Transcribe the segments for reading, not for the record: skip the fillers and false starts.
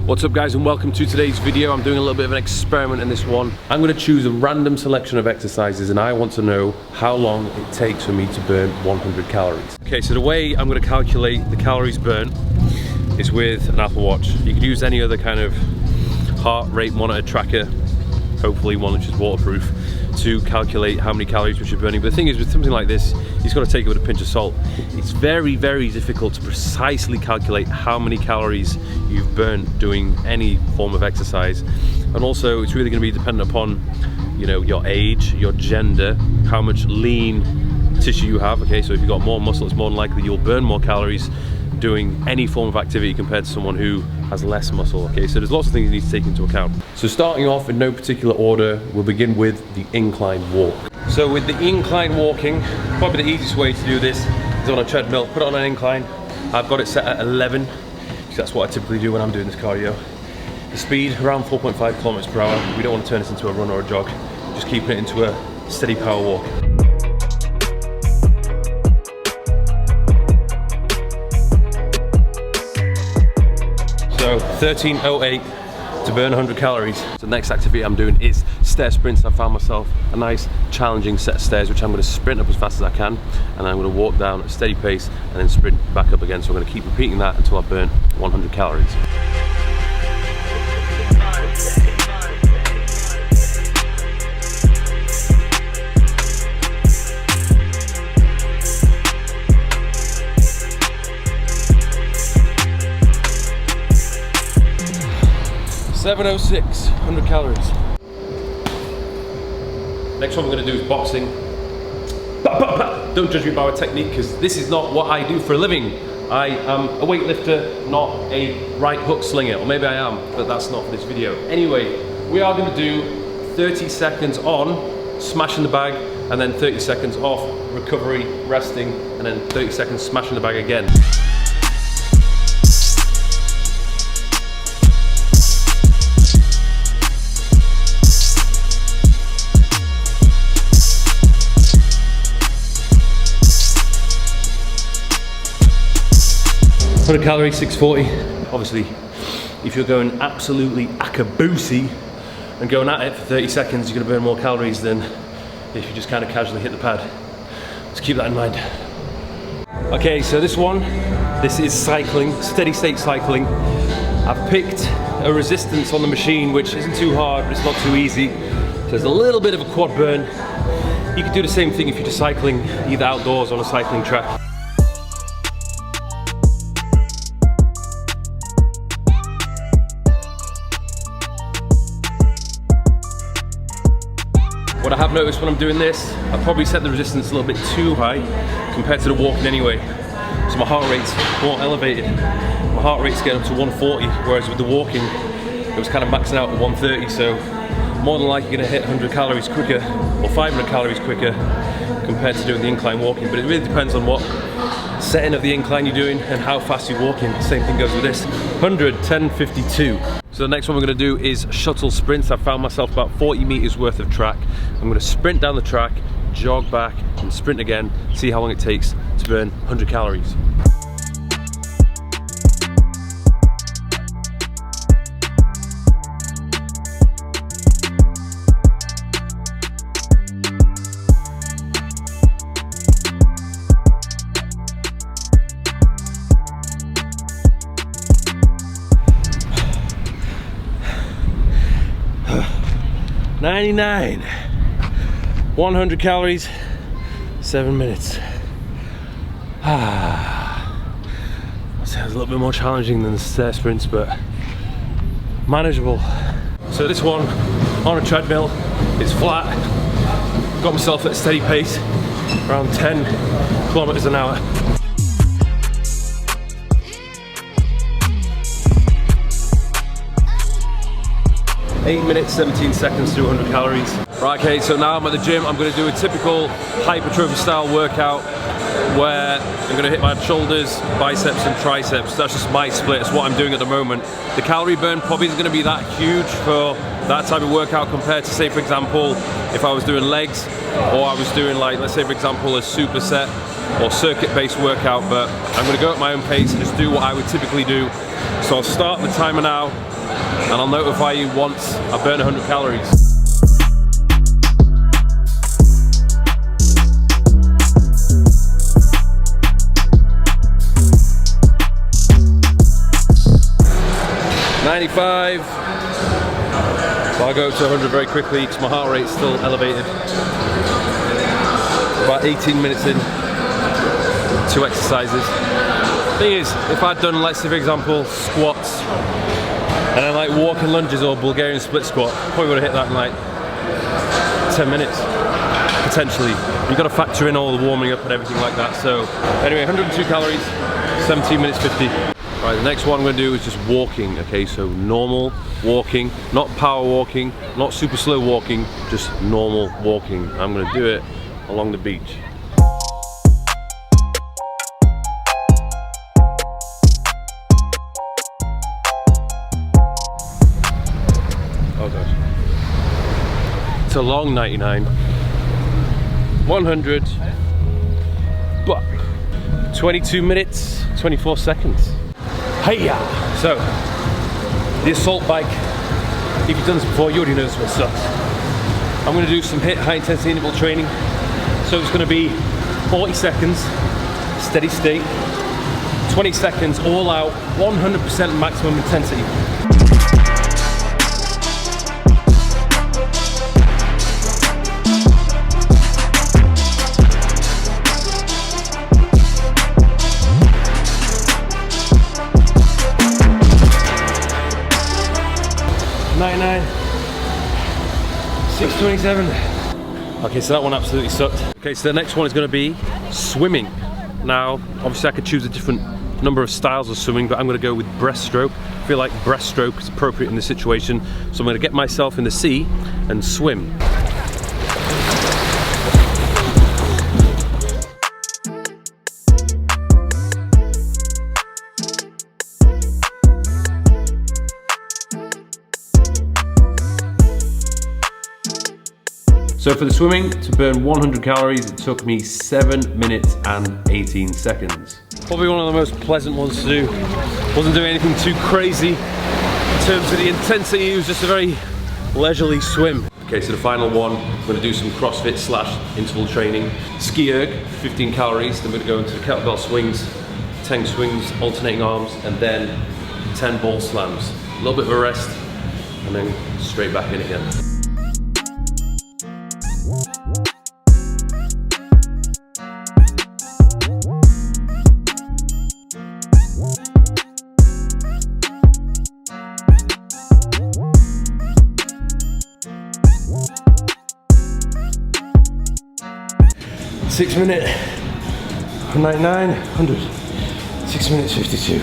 What's up guys, and welcome to today's video. I'm doing a little bit of an experiment in this one. I'm going to choose a random selection of exercises and I want to know how long it takes for me to burn 100 calories. Okay, so the way I'm going to calculate the calories burnt is with an Apple Watch. You could use any other kind of heart rate monitor tracker, hopefully one which is waterproof, to calculate how many calories which you're burning. But the thing is, with something like this, you've got to take it with a pinch of salt. It's very, very difficult to precisely calculate how many calories you've burnt doing any form of exercise. And also, it's really going to be dependent upon, you know, your age, your gender, how much lean tissue you have. Okay, so if you've got more muscle, it's more than likely you'll burn more calories doing any form of activity compared to someone who has less muscle. Okay, so there's lots of things you need to take into account. So starting off in no particular order, we'll begin with the incline walk. So with the incline walking, probably the easiest way to do this is on a treadmill. Put it on an incline. I've got it set at 11, because that's what I typically do when I'm doing this cardio. The speed around 4.5 kilometers per hour. We don't want to turn this into a run or a jog. Just keeping it into a steady power walk. So 13:08 to burn 100 calories. So the next activity I'm doing is stair sprints. I found myself a nice challenging set of stairs which I'm going to sprint up as fast as I can, and I'm going to walk down at a steady pace and then sprint back up again. So I'm going to keep repeating that until I burn 100 calories. $7.06, 100 calories. Next one we're going to do is boxing. Don't judge me by my technique, because this is not what I do for a living. I am a weightlifter, not a right hook slinger, or maybe I am, but that's not for this video. Anyway, we are going to do 30 seconds on, smashing the bag, and then 30 seconds off, recovery, resting, and then 30 seconds smashing the bag again. $100 calories, 640. Obviously, if you're going absolutely akabusi and going at it for 30 seconds, you're gonna burn more calories than if you just kind of casually hit the pad. Just keep that in mind. Okay, so this is cycling, steady state cycling. I've picked a resistance on the machine, which isn't too hard, but it's not too easy. So there's a little bit of a quad burn. You could do the same thing if you're just cycling either outdoors on a cycling track. What I have noticed when I'm doing this, I probably set the resistance a little bit too high compared to the walking anyway. So my heart rate's more elevated. My heart rate's getting up to 140, whereas with the walking, it was kind of maxing out at 130. So more than likely you're gonna hit 100 calories quicker, or 500 calories quicker compared to doing the incline walking. But it really depends on what setting of the incline you're doing and how fast you're walking. Same thing goes with this. 100, 10, 52. So the next one we're going to do is shuttle sprints. I found myself about 40 meters worth of track. I'm going to sprint down the track, jog back, and sprint again, see how long it takes to burn 100 calories. $99, 100 calories, 7 minutes. Sounds a little bit more challenging than the stair sprints, but manageable. So this one on a treadmill, it's flat. Got myself at a steady pace, around 10 kilometers an hour. Eight minutes, 17 seconds to 100 calories. Right, okay, so now I'm at the gym. I'm gonna do a typical hypertrophy style workout where I'm gonna hit my shoulders, biceps and triceps. That's just my split, it's what I'm doing at the moment. The calorie burn probably isn't gonna be that huge for that type of workout compared to, say, for example, if I was doing legs, or I was doing, like, let's say for example, a superset or circuit-based workout. But I'm gonna go at my own pace and just do what I would typically do So I'll start the timer now, and I'll notify you once I burn 100 calories. $95. So I'll go up to 100 very quickly because my heart rate's still elevated. About 18 minutes in, 2 exercises. Thing is, if I'd done, let's say for example, squats, and then like walking lunges or Bulgarian split squat, probably would have hit that in like 10 minutes, potentially. You've got to factor in all the warming up and everything like that. So anyway, 102 calories, 17 minutes 50. Right, the next one I'm going to do is just walking, okay, so normal walking, not power walking, not super slow walking, just normal walking. I'm going to do it along the beach. Oh gosh. It's a long 99. 100, but 22 minutes, 24 seconds. Hey-ya! So, the assault bike, if you've done this before, you already know this one sucks. I'm going to do some HIIT, high intensity interval training. So it's going to be 40 seconds, steady state, 20 seconds all out, 100% maximum intensity. $6.27. Okay, so that one absolutely sucked. Okay, so the next one is going to be swimming. Now, obviously I could choose a different number of styles of swimming, but I'm going to go with breaststroke. I feel like breaststroke is appropriate in this situation, so I'm going to get myself in the sea and swim. So for the swimming, to burn 100 calories, it took me 7 minutes and 18 seconds. Probably one of the most pleasant ones to do. Wasn't doing anything too crazy in terms of the intensity, it was just a very leisurely swim. Okay, so the final one, I'm gonna do some CrossFit / interval training. Ski erg, 15 calories, then we're gonna go into the kettlebell swings, 10 swings, alternating arms, and then 10 ball slams. A little bit of a rest, and then straight back in again. Six minute, 99, 100, 6 minutes 52.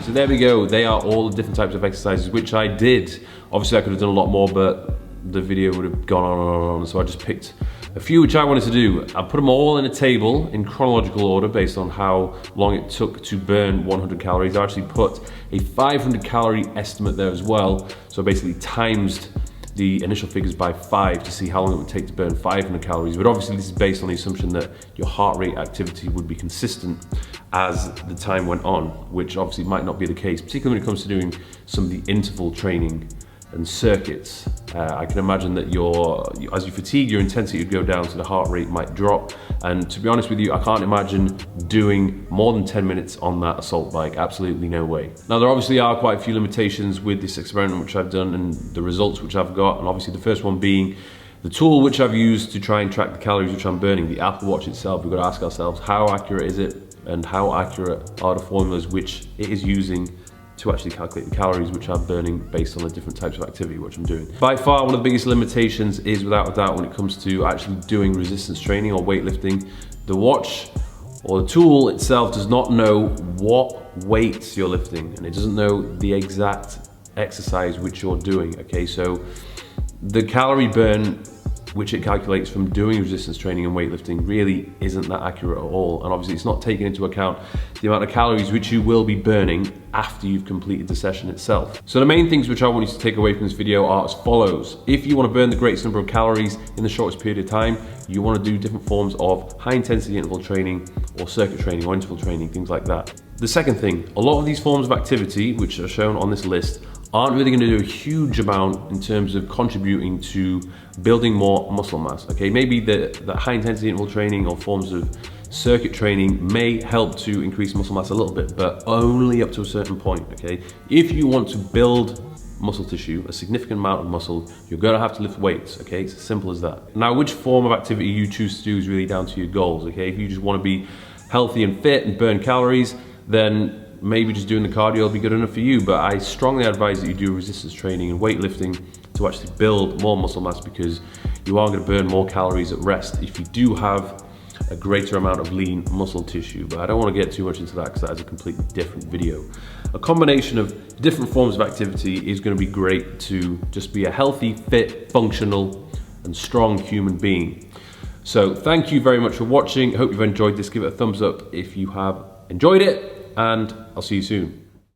So there we go, they are all the different types of exercises which I did. Obviously I could have done a lot more, but the video would have gone on and on, so I just picked a few which I wanted to do. I put them all in a table in chronological order based on how long it took to burn 100 calories. I actually put a 500 calorie estimate there as well, so basically times the initial figures by 5 to see how long it would take to burn 500 calories. But obviously this is based on the assumption that your heart rate activity would be consistent as the time went on, which obviously might not be the case, particularly when it comes to doing some of the interval training and circuits. I can imagine that as you fatigue, your intensity would go down, so the heart rate might drop. And to be honest with you, I can't imagine doing more than 10 minutes on that assault bike. Absolutely no way. Now, there obviously are quite a few limitations with this experiment which I've done and the results which I've got. And obviously the first one being the tool which I've used to try and track the calories which I'm burning, the Apple Watch itself. We've got to ask ourselves, how accurate is it? And how accurate are the formulas which it is using to actually calculate the calories which I'm burning based on the different types of activity which I'm doing. By far, one of the biggest limitations is, without a doubt, when it comes to actually doing resistance training or weightlifting, the watch or the tool itself does not know what weights you're lifting, and it doesn't know the exact exercise which you're doing, okay? So the calorie burn which it calculates from doing resistance training and weightlifting, really isn't that accurate at all. And obviously it's not taking into account the amount of calories which you will be burning after you've completed the session itself. So the main things which I want you to take away from this video are as follows. If you want to burn the greatest number of calories in the shortest period of time, you want to do different forms of high intensity interval training or circuit training or interval training, things like that. The second thing, a lot of these forms of activity which are shown on this list aren't really going to do a huge amount in terms of contributing to building more muscle mass. Okay, maybe the high intensity interval training or forms of circuit training may help to increase muscle mass a little bit, but only up to a certain point. Okay, if you want to build muscle tissue, a significant amount of muscle, you're going to have to lift weights. Okay, it's as simple as that. Now, which form of activity you choose to do is really down to your goals. Okay, if you just want to be healthy and fit and burn calories, then maybe just doing the cardio will be good enough for you, but I strongly advise that you do resistance training and weightlifting to actually build more muscle mass, because you are going to burn more calories at rest if you do have a greater amount of lean muscle tissue. But I don't want to get too much into that because that is a completely different video. A combination of different forms of activity is going to be great to just be a healthy, fit, functional, and strong human being. So thank you very much for watching. I hope you've enjoyed this. Give it a thumbs up if you have enjoyed it, and I'll see you soon.